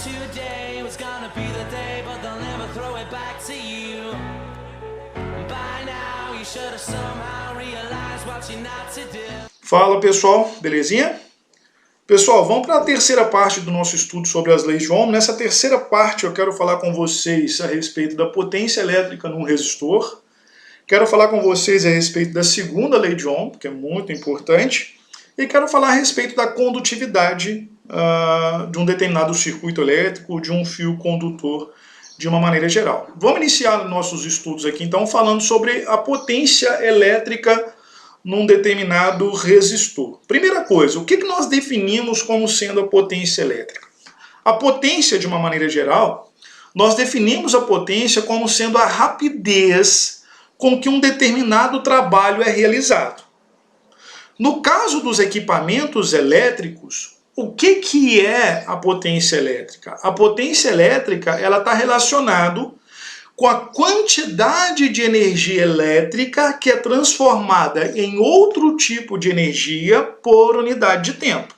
today was gonna be the day, but they'll never throw it back to you. By now you should have somehow realized what you're not to do. Fala pessoal, belezinha? Pessoal, vamos para a terceira parte do nosso estudo sobre as leis de Ohm. Nessa terceira parte eu quero falar com vocês a respeito da potência elétrica num resistor. Quero falar com vocês a respeito da segunda lei de Ohm, que é muito importante. E quero falar a respeito da condutividade de um determinado circuito elétrico, de um fio condutor, de uma maneira geral. Vamos iniciar nossos estudos aqui, então, falando sobre a potência elétrica num determinado resistor. Primeira coisa, o que nós definimos como sendo a potência elétrica? A potência, de uma maneira geral, nós definimos a potência como sendo a rapidez com que um determinado trabalho é realizado. No caso dos equipamentos elétricos, o que é a potência elétrica? A potência elétrica ela está relacionada com a quantidade de energia elétrica que é transformada em outro tipo de energia por unidade de tempo.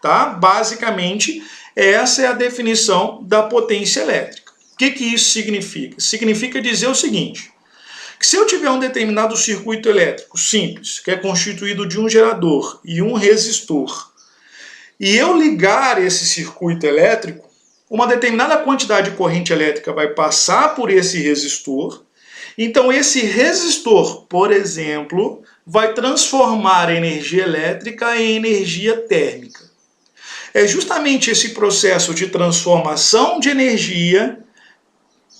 Tá? Basicamente, essa é a definição da potência elétrica. O que isso significa? Significa dizer o seguinte, que se eu tiver um determinado circuito elétrico simples, que é constituído de um gerador e um resistor, e eu ligar esse circuito elétrico, uma determinada quantidade de corrente elétrica vai passar por esse resistor. Então esse resistor, por exemplo, vai transformar a energia elétrica em energia térmica. É justamente esse processo de transformação de energia,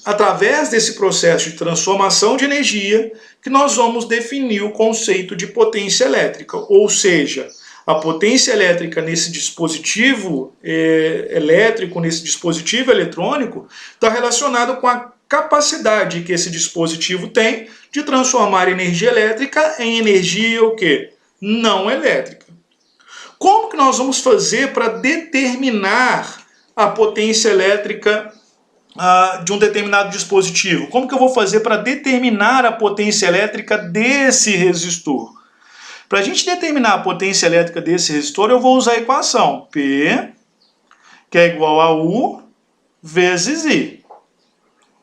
através desse processo de transformação de energia, que nós vamos definir o conceito de potência elétrica, ou seja, a potência elétrica nesse dispositivo elétrico, nesse dispositivo eletrônico, está relacionado com a capacidade que esse dispositivo tem de transformar energia elétrica em energia o quê? Não elétrica. Como que nós vamos fazer para determinar a potência elétrica de um determinado dispositivo? Como que eu vou fazer para determinar a potência elétrica desse resistor? Para a gente determinar a potência elétrica desse resistor, eu vou usar a equação P, que é igual a U vezes I.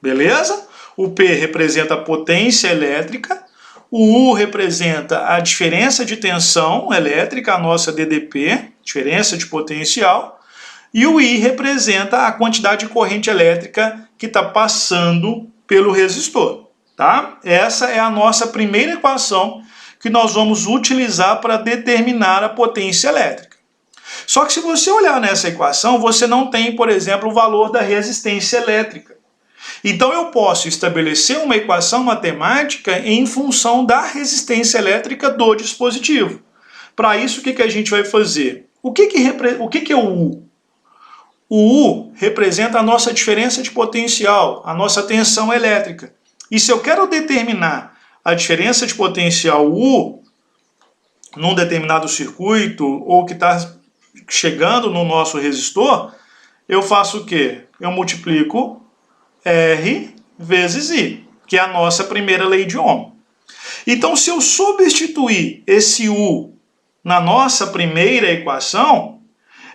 Beleza? O P representa a potência elétrica, o U representa a diferença de tensão elétrica, a nossa DDP, diferença de potencial, e o I representa a quantidade de corrente elétrica que está passando pelo resistor. Tá? Essa é a nossa primeira equação que nós vamos utilizar para determinar a potência elétrica. Só que se você olhar nessa equação, você não tem, por exemplo, o valor da resistência elétrica. Então eu posso estabelecer uma equação matemática em função da resistência elétrica do dispositivo. Para isso, o que a gente vai fazer? O que é o U? O U representa a nossa diferença de potencial, a nossa tensão elétrica. E se eu quero determinar a diferença de potencial U num determinado circuito ou que está chegando no nosso resistor, eu faço o quê? Eu multiplico R vezes I, que é a nossa primeira lei de Ohm. Então, se eu substituir esse U na nossa primeira equação,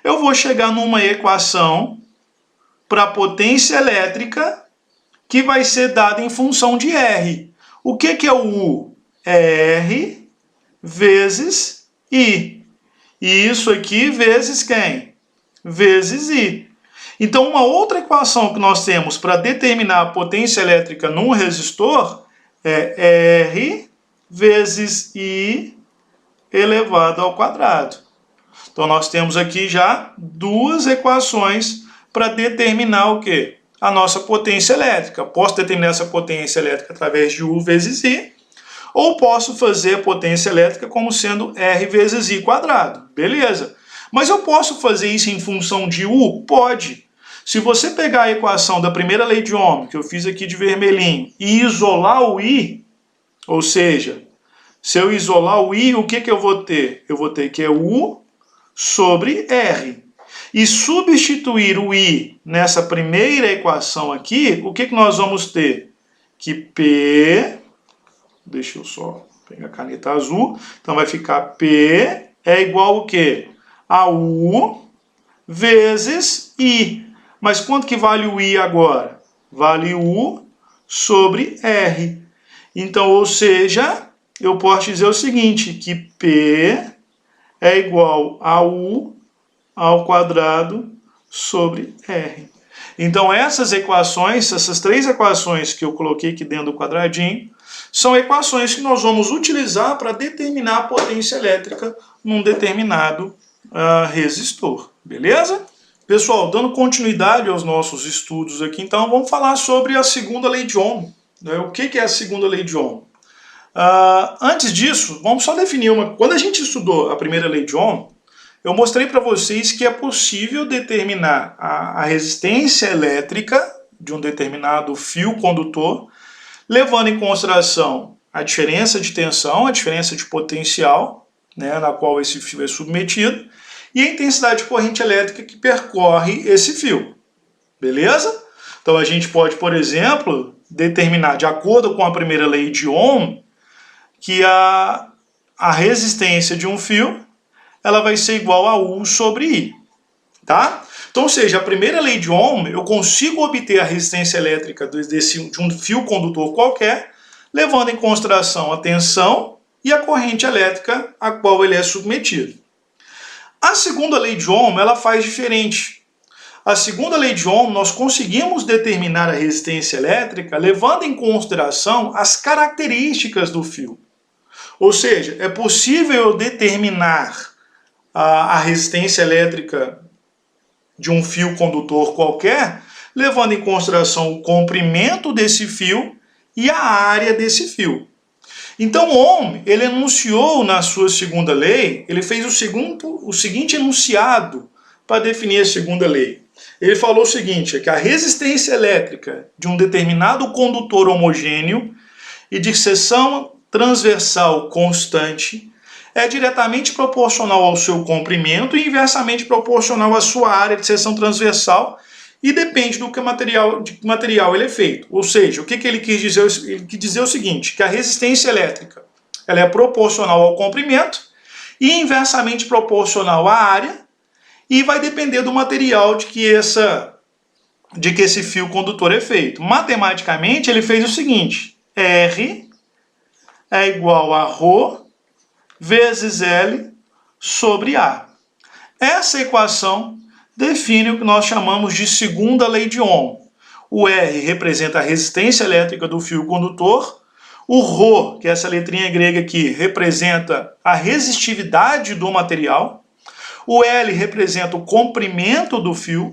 eu vou chegar numa equação para a potência elétrica que vai ser dada em função de R. O que é o U? É R vezes I. E isso aqui vezes quem? Vezes I. Então, uma outra equação que nós temos para determinar a potência elétrica num resistor é R vezes I elevado ao quadrado. Então, nós temos aqui já duas equações para determinar o quê? A nossa potência elétrica. Posso determinar essa potência elétrica através de U vezes I, ou posso fazer a potência elétrica como sendo R vezes I quadrado. Beleza. Mas eu posso fazer isso em função de U? Pode. Se você pegar a equação da primeira lei de Ohm, que eu fiz aqui de vermelhinho, e isolar o I, ou seja, se eu isolar o I, o que eu vou ter? Eu vou ter que é U sobre R. E substituir o I nessa primeira equação aqui, o que nós vamos ter? Que P, deixa eu só pegar a caneta azul, então vai ficar P é igual ao quê? A U vezes I. Mas quanto que vale o I agora? Vale U sobre R. Então, ou seja, eu posso dizer o seguinte, que P é igual a U ao quadrado sobre R. Então, essas equações, essas três equações que eu coloquei aqui dentro do quadradinho, são equações que nós vamos utilizar para determinar a potência elétrica num determinado resistor. Beleza? Pessoal, dando continuidade aos nossos estudos aqui, então vamos falar sobre a segunda lei de Ohm. O que é a segunda lei de Ohm? Antes disso, vamos só definir uma... Quando a gente estudou a primeira lei de Ohm, eu mostrei para vocês que é possível determinar a resistência elétrica de um determinado fio condutor, levando em consideração a diferença de tensão, a diferença de potencial, né, na qual esse fio é submetido, e a intensidade de corrente elétrica que percorre esse fio. Beleza? Então a gente pode, por exemplo, determinar, de acordo com a primeira lei de Ohm, que a resistência de um fio ela vai ser igual a U sobre I. Tá? Então, ou seja, a primeira lei de Ohm, eu consigo obter a resistência elétrica de um fio condutor qualquer, levando em consideração a tensão e a corrente elétrica a qual ele é submetido. A segunda lei de Ohm, ela faz diferente. A segunda lei de Ohm, nós conseguimos determinar a resistência elétrica levando em consideração as características do fio. Ou seja, é possível eu determinar a resistência elétrica de um fio condutor qualquer, levando em consideração o comprimento desse fio e a área desse fio. Então, Ohm, ele enunciou na sua segunda lei, ele fez o seguinte enunciado para definir a segunda lei. Ele falou o seguinte, que a resistência elétrica de um determinado condutor homogêneo e de seção transversal constante é diretamente proporcional ao seu comprimento e inversamente proporcional à sua área de seção transversal e depende do que material ele é feito. Ou seja, o que ele quis dizer? Ele quis dizer o seguinte, que a resistência elétrica ela é proporcional ao comprimento e inversamente proporcional à área e vai depender do material de que esse fio condutor é feito. Matematicamente, ele fez o seguinte, R é igual a ρ vezes L sobre A. Essa equação define o que nós chamamos de segunda lei de Ohm. O R representa a resistência elétrica do fio condutor, o ρ, que é essa letrinha grega aqui, representa a resistividade do material, o L representa o comprimento do fio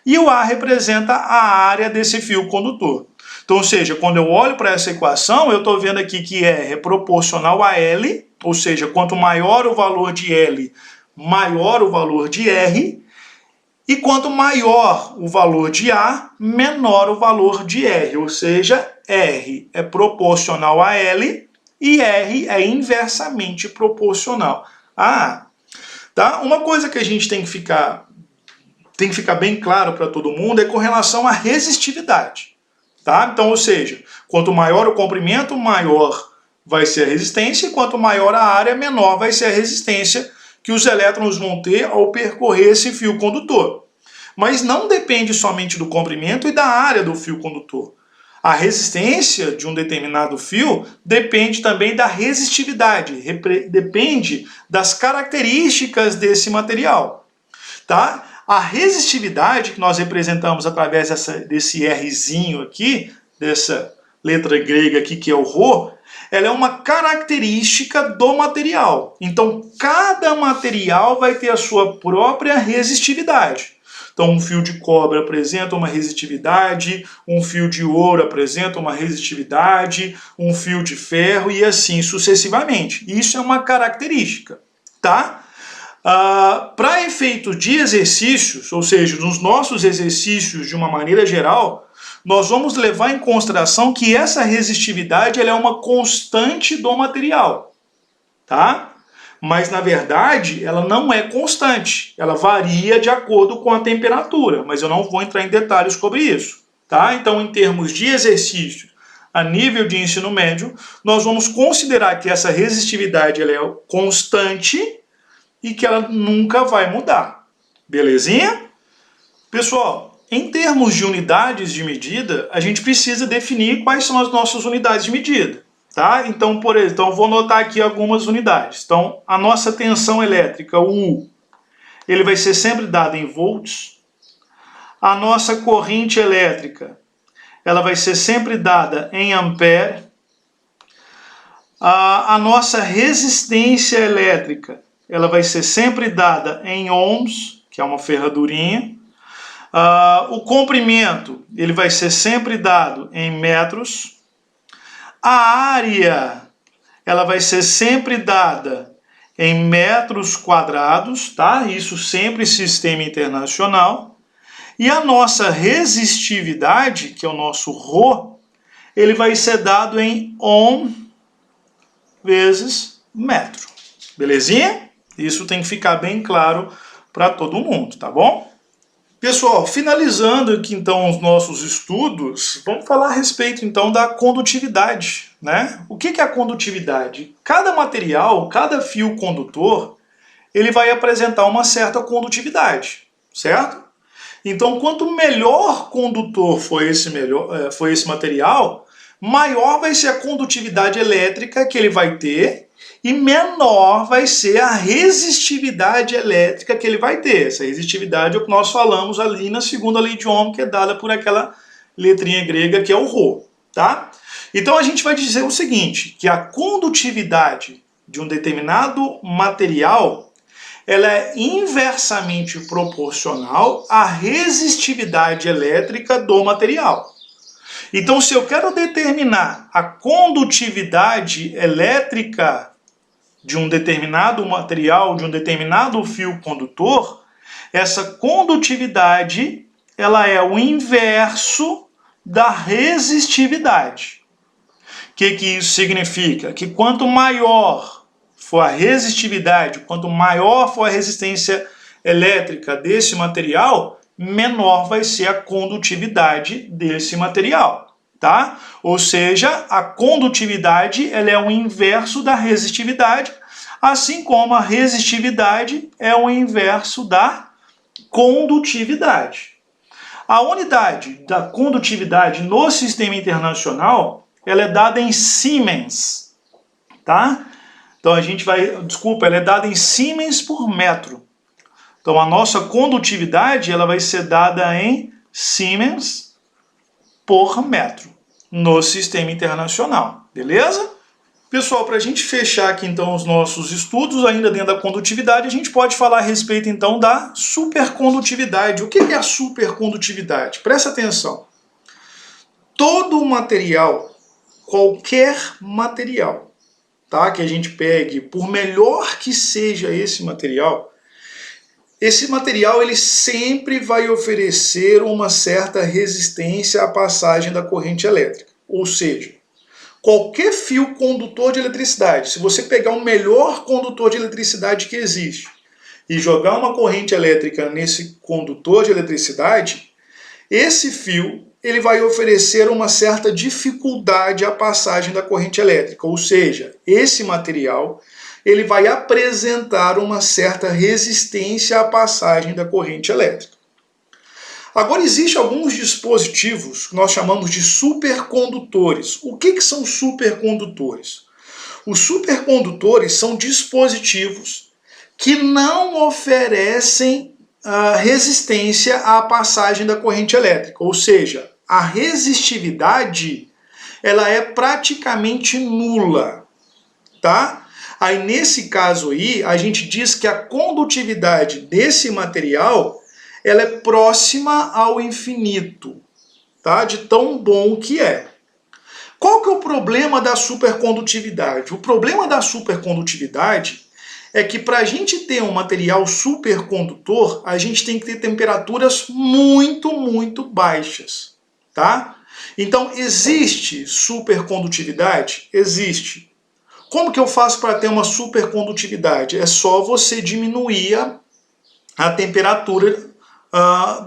e o A representa a área desse fio condutor. Então, ou seja, quando eu olho para essa equação, eu estou vendo aqui que R é proporcional a L, ou seja, quanto maior o valor de L, maior o valor de R, e quanto maior o valor de A, menor o valor de R, ou seja, R é proporcional a L e R é inversamente proporcional a A. Tá? Uma coisa que a gente tem que ficar bem claro para todo mundo é com relação à resistividade. Tá? Então, ou seja, quanto maior o comprimento, maior vai ser a resistência, e quanto maior a área, menor vai ser a resistência que os elétrons vão ter ao percorrer esse fio condutor. Mas não depende somente do comprimento e da área do fio condutor. A resistência de um determinado fio depende também da resistividade, depende das características desse material. Tá? A resistividade que nós representamos através desse Rzinho aqui, dessa letra grega aqui que é o ρ, ela é uma característica do material. Então, cada material vai ter a sua própria resistividade. Então, um fio de cobre apresenta uma resistividade, um fio de ouro apresenta uma resistividade, um fio de ferro e assim sucessivamente. Isso é uma característica, tá? Para efeito de exercícios, ou seja, nos nossos exercícios de uma maneira geral, nós vamos levar em consideração que essa resistividade ela é uma constante do material, tá? Mas, na verdade, ela não é constante. Ela varia de acordo com a temperatura, mas eu não vou entrar em detalhes sobre isso, tá? Então, em termos de exercício, a nível de ensino médio, nós vamos considerar que essa resistividade ela é constante e que ela nunca vai mudar. Belezinha? Pessoal, em termos de unidades de medida, a gente precisa definir quais são as nossas unidades de medida. Tá? Então, por exemplo, eu vou notar aqui algumas unidades. Então, a nossa tensão elétrica, o U, ele vai ser sempre dado em volts. A nossa corrente elétrica, ela vai ser sempre dada em ampere. A nossa resistência elétrica, ela vai ser sempre dada em ohms, que é uma ferradurinha. O comprimento, ele vai ser sempre dado em metros. A área, ela vai ser sempre dada em metros quadrados, tá? Isso sempre sistema internacional. E a nossa resistividade, que é o nosso Rho, ele vai ser dado em ohm vezes metro. Belezinha? Isso tem que ficar bem claro para todo mundo, tá bom? Pessoal, finalizando aqui então os nossos estudos, vamos falar a respeito então da condutividade, né? O que é a condutividade? Cada material, cada fio condutor, ele vai apresentar uma certa condutividade, certo? Então, quanto melhor condutor for esse material, maior vai ser a condutividade elétrica que ele vai ter e menor vai ser a resistividade elétrica que ele vai ter. Essa resistividade é o que nós falamos ali na segunda lei de Ohm, que é dada por aquela letrinha grega que é o Rho, tá? Então a gente vai dizer o seguinte, que a condutividade de um determinado material, ela é inversamente proporcional à resistividade elétrica do material. Então, se eu quero determinar a condutividade elétrica de um determinado material, de um determinado fio condutor, essa condutividade, ela é o inverso da resistividade. O que isso significa? Que quanto maior for a resistividade, quanto maior for a resistência elétrica desse material, menor vai ser a condutividade desse material, tá? Ou seja, a condutividade ela é o inverso da resistividade, assim como a resistividade é o inverso da condutividade. A unidade da condutividade no sistema internacional, ela é dada em Siemens, tá? Então ela é dada em Siemens por metro. Então a nossa condutividade ela vai ser dada em Siemens por metro no sistema internacional, beleza? Pessoal, para a gente fechar aqui então os nossos estudos ainda dentro da condutividade, a gente pode falar a respeito então da supercondutividade. O que é a supercondutividade? Presta atenção. Todo material, qualquer material, tá, que a gente pegue, por melhor que seja esse material ele sempre vai oferecer uma certa resistência à passagem da corrente elétrica. Ou seja, qualquer fio condutor de eletricidade, se você pegar o melhor condutor de eletricidade que existe e jogar uma corrente elétrica nesse condutor de eletricidade, esse fio ele vai oferecer uma certa dificuldade à passagem da corrente elétrica. Ou seja, esse material ele vai apresentar uma certa resistência à passagem da corrente elétrica. Agora, existem alguns dispositivos que nós chamamos de supercondutores. O que são supercondutores? Os supercondutores são dispositivos que não oferecem resistência à passagem da corrente elétrica. Ou seja, a resistividade ela é praticamente nula, tá? Aí, nesse caso aí, a gente diz que a condutividade desse material ela é próxima ao infinito, tá? De tão bom que é. Qual que é o problema da supercondutividade? O problema da supercondutividade é que para a gente ter um material supercondutor, a gente tem que ter temperaturas muito, muito baixas, tá? Então, existe supercondutividade? Existe. Como que eu faço para ter uma supercondutividade? É só você diminuir a temperatura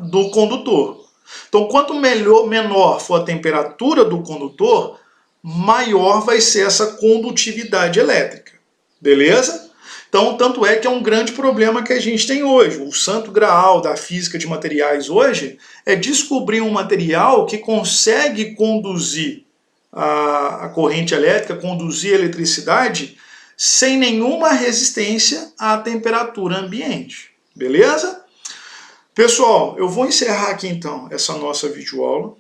do condutor. Então, quanto menor for a temperatura do condutor, maior vai ser essa condutividade elétrica. Beleza? Então, tanto é que é um grande problema que a gente tem hoje. O santo graal da física de materiais hoje é descobrir um material que consegue conduzir a corrente elétrica, conduzir a eletricidade sem nenhuma resistência à temperatura ambiente. Beleza? Pessoal, eu vou encerrar aqui então essa nossa videoaula.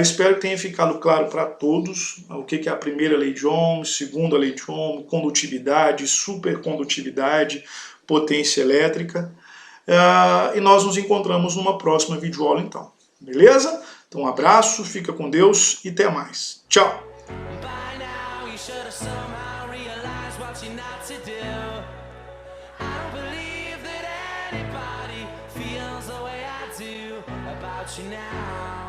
Espero que tenha ficado claro para todos o que é a primeira lei de Ohm, segunda lei de Ohm, condutividade, supercondutividade, potência elétrica. E nós nos encontramos numa próxima videoaula então. Beleza? Então um abraço, fica com Deus e até mais. Tchau! Now